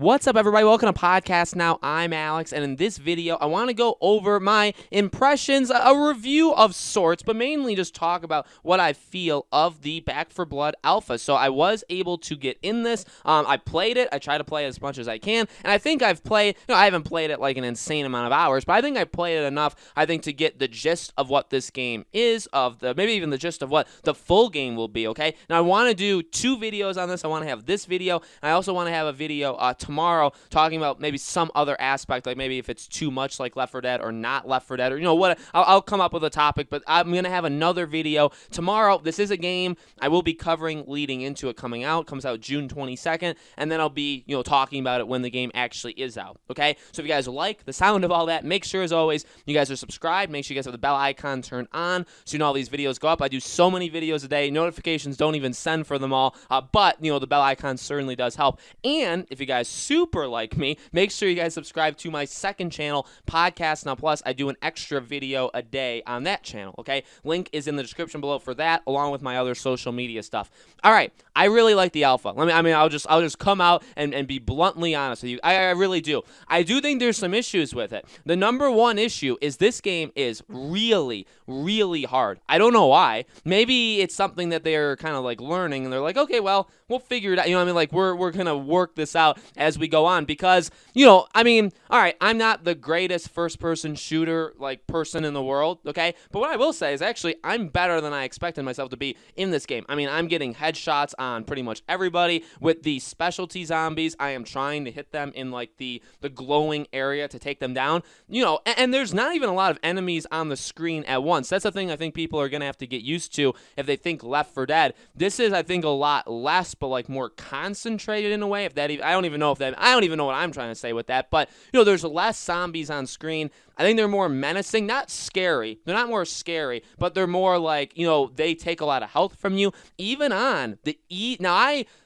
What's up, everybody? Welcome to Podcast Now. I'm Alex, and in this video, I want to go over my impressions, a review of sorts, but mainly just talk about what I feel of the Back 4 Blood Alpha. So I was able to get in this. I played it. I try to play as much as I can, and I think I've played, I haven't played it like an insane amount of hours, but I think I played it enough, I think, to get the gist of what this game is, maybe even the gist of what the full game will be, okay? Now, I want to do 2 videos on this. I want to have this video, and I also want to have a video tomorrow talking about maybe some other aspect, like maybe if it's too much like Left 4 Dead or not Left 4 Dead, or what. I'll come up with a topic, but I'm going to have another video tomorrow. This is a game I will be covering leading into it coming out. It comes out June 22nd, and then I'll be, talking about it when the game actually is out, okay? So if you guys like the sound of all that, make sure, as always, you guys are subscribed. Make sure you guys have the bell icon turned on so you know all these videos go up. I do so many videos a day. Notifications don't even send for them all, but, the bell icon certainly does help. And if you guys super like me, make sure you guys subscribe to my second channel, Podcast Now Plus. I do an extra video a day on that channel, okay? Link is in the description below for that, along with my other social media stuff. All right, I really like the alpha. I'll just come out and be bluntly honest with you. I really do. I do think there's some issues with it. The number one issue is this game is really, really hard. I don't know why. Maybe it's something that they're kind of like learning, and they're like, okay, well, we'll figure it out. We're gonna work this out as we go on, because, all right, I'm not the greatest first-person shooter, person in the world, okay? But what I will say is, actually, I'm better than I expected myself to be in this game. I'm getting headshots on pretty much everybody. With the specialty zombies, I am trying to hit them in, the glowing area to take them down. And there's not even a lot of enemies on the screen at once. That's the thing I think people are gonna have to get used to if they think Left 4 Dead. This is, I think, a lot less, but more concentrated in a way. I don't even know what I'm trying to say with that, but there's less zombies on screen. I think they're more menacing, not scary. They're not more scary, but they're more they take a lot of health from you. Even on the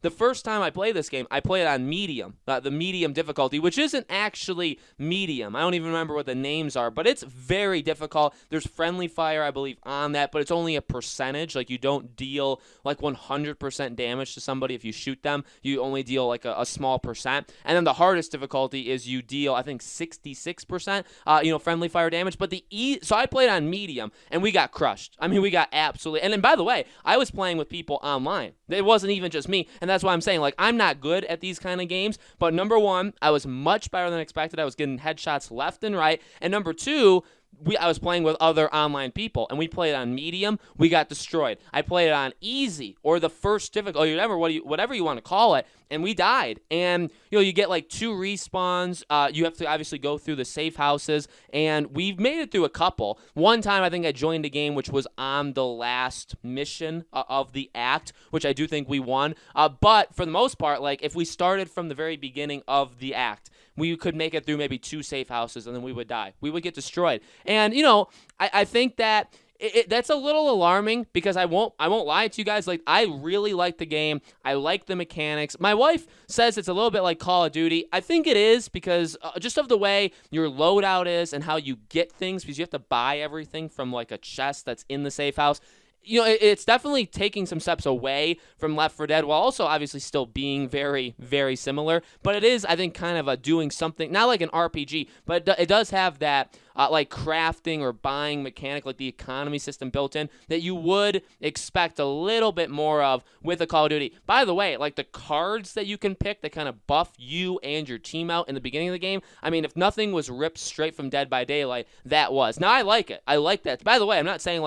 the first time I played this game, I played it on medium, the medium difficulty, which isn't actually medium. I don't even remember what the names are, but it's very difficult. There's friendly fire, I believe, on that, but it's only a percentage. You don't deal 100% damage to somebody if you shoot them. You only deal a small percent. And then the hardest difficulty is you deal, I think, 66%, friendly fire damage. But so I played on medium, and we got crushed. We got absolutely. And then, by the way, I was playing with people online. It wasn't even just me, and that's why I'm saying, I'm not good at these kind of games. But number one, I was much better than expected. I was getting headshots left and right. And number two, I was playing with other online people, and we played on medium. We got destroyed. I played it on easy, or the first difficulty, whatever you want to call it, and we died. And you get 2 respawns. You have to obviously go through the safe houses, and we've made it through a couple. One time, I think I joined a game which was on the last mission of the act, which I do think we won. But for the most part, if we started from the very beginning of the act, we could make it through maybe 2 safe houses, and then we would die. We would get destroyed. And, I think that that's a little alarming, because I won't lie to you guys. I really like the game. I like the mechanics. My wife says it's a little bit like Call of Duty. I think it is, because just of the way your loadout is and how you get things, because you have to buy everything from a chest that's in the safe house. It's definitely taking some steps away from Left 4 Dead, while also obviously still being very, very similar. But it is, I think, kind of doing something, not like an RPG, but it does have that crafting or buying mechanic, the economy system built in, that you would expect a little bit more of with a Call of Duty. By the way, the cards that you can pick that kind of buff you and your team out in the beginning of the game, if nothing was ripped straight from Dead by Daylight, that was. Now, I like it. I like that. By the way, I'm not saying,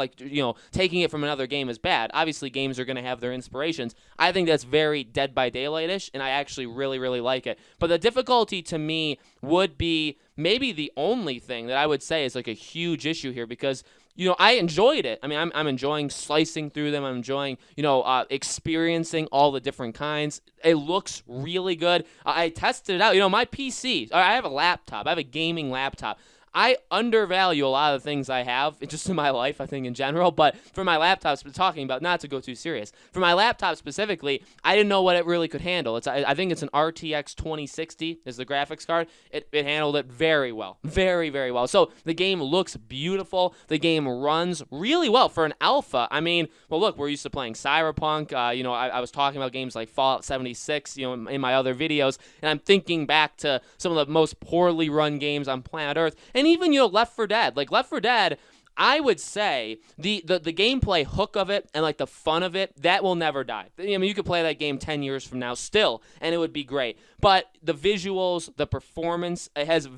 taking it from another game is bad. Obviously, games are going to have their inspirations. I think that's very Dead by Daylight-ish, and I actually really, really like it. But the difficulty to me would be maybe the only thing that I would say is a huge issue here, because I enjoyed it. I'm enjoying slicing through them. I'm enjoying, experiencing all the different kinds. It looks really good. I tested it out. My PC, I have a laptop. I have a gaming laptop. I undervalue a lot of the things I have just in my life, I think in general, but for my laptops, talking about, not to go too serious, for my laptop specifically, I didn't know what it really could handle. I think it's an RTX 2060 is the graphics card. It handled it very well, very, very well. So the game looks beautiful. The game runs really well for an alpha. I mean, well, look, we're used to playing Cyberpunk. I was talking about games like Fallout 76, in my other videos, and I'm thinking back to some of the most poorly run games on planet Earth, and even Left 4 Dead. Like Left 4 Dead, I would say the gameplay hook of it and like the fun of it, that will never die. I mean, you could play that game 10 years from now still, and it would be great. But the visuals, the performance, it has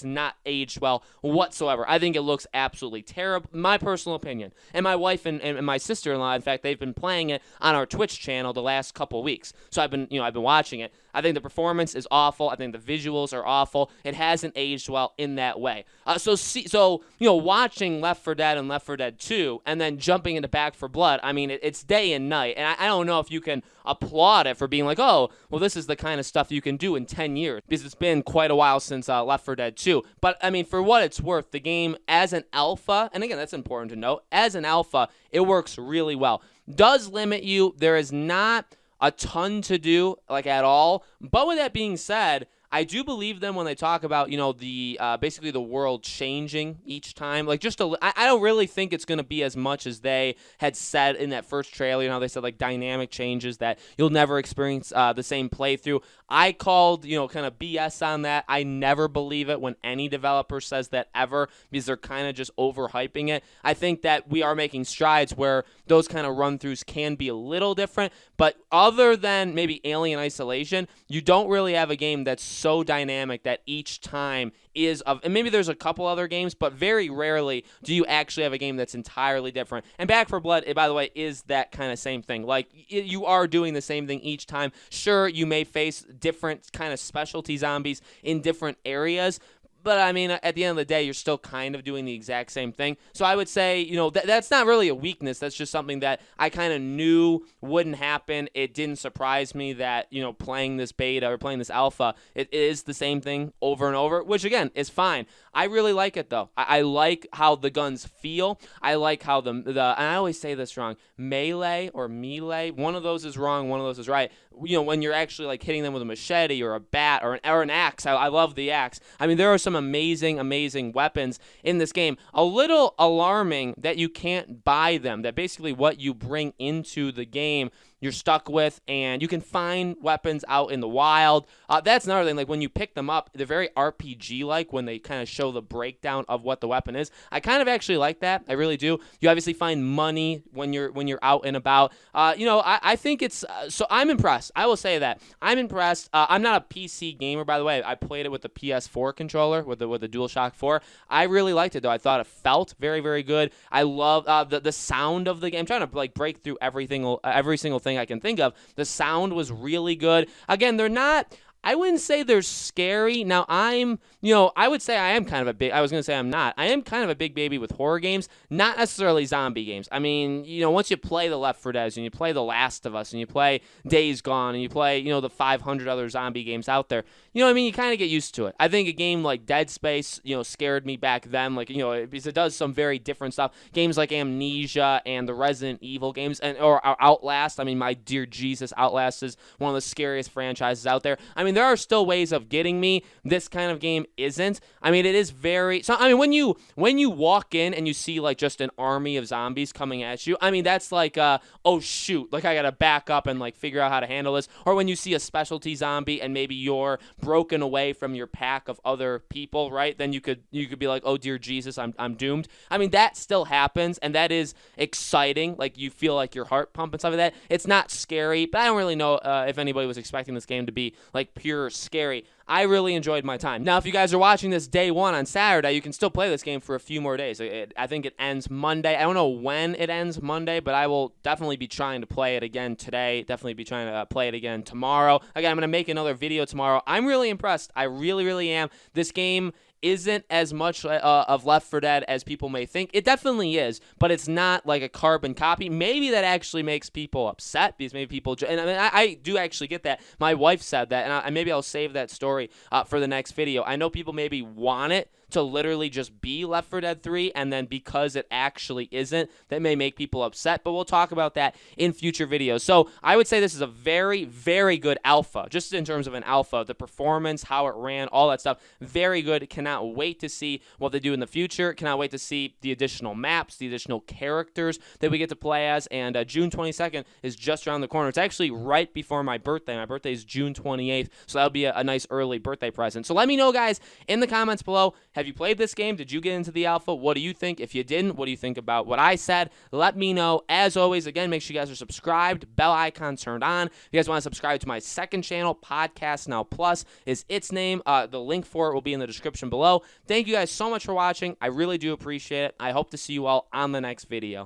not aged well whatsoever. I think it looks absolutely terrible, my personal opinion. And my wife and my sister-in-law, in fact, they've been playing it on our Twitch channel the last couple weeks. So I've been watching it. I think the performance is awful. I think the visuals are awful. It hasn't aged well in that way. So watching Left 4 Dead and Left 4 Dead 2 and then jumping into Back 4 Blood, I mean, it's day and night. And I don't know if you can applaud it for being like, oh, well, this is the kind of stuff you can do in 10 years, because it's been quite a while since Left 4 Dead 2. But, I mean, for what it's worth, the game as an alpha, and again, that's important to note, as an alpha, it works really well. Does limit you. There is not a ton to do, like, at all. But with that being said, I do believe them when they talk about, the basically the world changing each time. Like, I don't really think it's going to be as much as they had said in that first trailer. They said, like, dynamic changes that you'll never experience the same playthrough. I called, kind of BS on that. I never believe it when any developer says that ever, because they're kind of just overhyping it. I think that we are making strides where those kind of run-throughs can be a little different, but other than maybe Alien Isolation, you don't really have a game that's so dynamic that each time is of, and maybe there's a couple other games, but very rarely do you actually have a game that's entirely different. And Back 4 Blood, by the way, is that kind of same thing. Like, you are doing the same thing each time. Sure, you may face different kind of specialty zombies in different areas, but, I mean, at the end of the day, you're still kind of doing the exact same thing. So I would say, that's not really a weakness. That's just something that I kind of knew wouldn't happen. It didn't surprise me that, playing this beta or playing this alpha, it is the same thing over and over, which, again, is fine. I really like it, though. I like how the guns feel. I like how and I always say this wrong, melee or melee. One of those is wrong, one of those is right. When you're actually, like, hitting them with a machete or a bat or an axe. I love the axe. I mean, there are some amazing weapons in this game. A little alarming that you can't buy them, that basically what you bring into the game you're stuck with, and you can find weapons out in the wild. That's another thing. Like, when you pick them up, they're very RPG-like when they kind of show the breakdown of what the weapon is. I kind of actually like that. I really do. You obviously find money when you're out and about. I think it's so I'm impressed. I will say that I'm impressed. I'm not a PC gamer, by the way. I played it with the PS4 controller with the DualShock 4. I really liked it, though. I thought it felt very, very good. I love the sound of the game. I'm trying to, like, break through every single thing I can think of. The sound was really good. Again, they're not, I wouldn't say they're scary. Now, I would say I am kind of a big, I was going to say I'm not. I am kind of a big baby with horror games, not necessarily zombie games. I mean, once you play the Left 4 Dead and you play The Last of Us and you play Days Gone and you play, the 500 other zombie games out there, you kind of get used to it. I think a game like Dead Space, scared me back then, like, because it does some very different stuff. Games like Amnesia and the Resident Evil games, or Outlast. I mean, my dear Jesus, Outlast is one of the scariest franchises out there. I mean, there are still ways of getting me. This kind of game isn't. I mean, it is very, so, I mean, when you walk in and you see, like, just an army of zombies coming at you, I mean, that's like, oh shoot, like, I gotta back up and, like, figure out how to handle this. Or when you see a specialty zombie and maybe you're broken away from your pack of other people, right? Then you could be like, oh dear Jesus, I'm doomed. I mean, that still happens, and that is exciting. Like, you feel like your heart pump and stuff like that. It's not scary, but I don't really know if anybody was expecting this game to be, like, pure scary. I really enjoyed my time. Now, if you guys are watching this day one on Saturday, you can still play this game for a few more days. I think it ends Monday. I don't know when it ends Monday, but I will definitely be trying to play it again today. Definitely be trying to play it again tomorrow. Again, I'm going to make another video tomorrow. I'm really impressed. I really, really am. This game isn't as much of Left 4 Dead as people may think. It definitely is, but it's not like a carbon copy. Maybe that actually makes people upset, because maybe people, and I mean, I do actually get that. My wife said that, and maybe I'll save that story for the next video. I know people maybe want it to literally just be Left 4 Dead 3, and then because it actually isn't, that may make people upset, but we'll talk about that in future videos. So I would say this is a very, very good alpha, just in terms of an alpha, the performance, how it ran, all that stuff, very good. Cannot wait to see what they do in the future. Cannot wait to see the additional maps, the additional characters that we get to play as, and June 22nd is just around the corner. It's actually right before my birthday. My birthday is June 28th, so that'll be a nice early birthday present. So let me know, guys, in the comments below, have you played this game? Did you get into the alpha? What do you think? If you didn't, what do you think about what I said? Let me know. As always, again, make sure you guys are subscribed, bell icon turned on. If you guys want to subscribe to my second channel, Podcast Now Plus is its name. The link for it will be in the description below. Thank you guys so much for watching. I really do appreciate it. I hope to see you all on the next video.